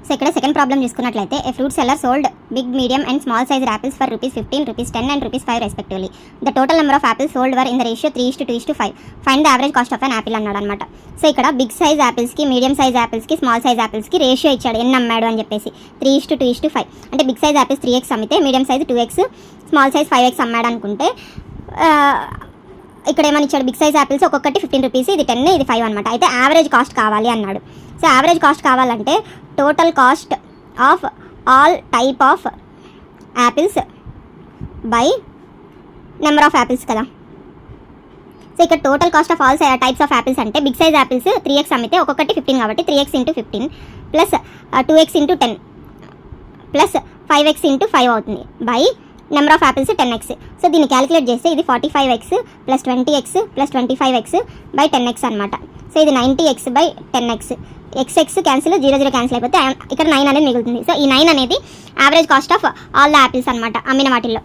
So ఇక్కడ second problem చూసుకున్నట్లయితే a fruit seller sold big medium and small size apples for ₹15, ₹10 and ₹5 respectively. The total number of apples sold were in the ratio 3:2:5. Find the average cost of an apple అన్నాడు అనమాట. So ఇక్కడ big size యాపిల్స్కి, medium size యాపిల్స్కి, small size యాపిల్స్కి ratio ఇచ్చాడు, ఎన్ని అమ్మాడు అని చెప్పేసి 3:2:5. అంటే బిగ్ సైజ్ యాపిల్స్ 3x అమ్మితే medium size 2x, small size 5x అమ్మాడు అనుకుంటే ఇక్కడ ఏమని ఇచ్చాడు, బిగ్ సైజ్ యాపిల్స్ ఒక్కొక్కటి ₹15, ఇది 10, ఇది 5 అనమాట. అయితే యావరేజ్ కాస్ట్ కావాలి అన్నాడు. సో యావరేజ్ కాస్ట్ కావాలంటే total cost of all type of apples by number of apples కదా. సో ఇక్కడ total cost of all types of apples అంటే బిగ్ సైజ్ యాపిల్స్ 3x అమ్మితే ఒక్కొక్కటి 15 కాబట్టి 3x × 15 plus 2x × 10 plus 5x × 5 అవుతుంది by number of apples 10x. So దీన్ని calculate చేస్తే ఇది 45x plus 20x plus 25x by 10x అనమాట. సో ఇది 90x by 10x. x cancel, 0 cancel అయిపోతే ఇక్కడ 9 అనేది మిగులుతుంది. సో ఈ 9 అనేది average cost of all the apples అనమాట, అమ్మిన వాటిల్లో.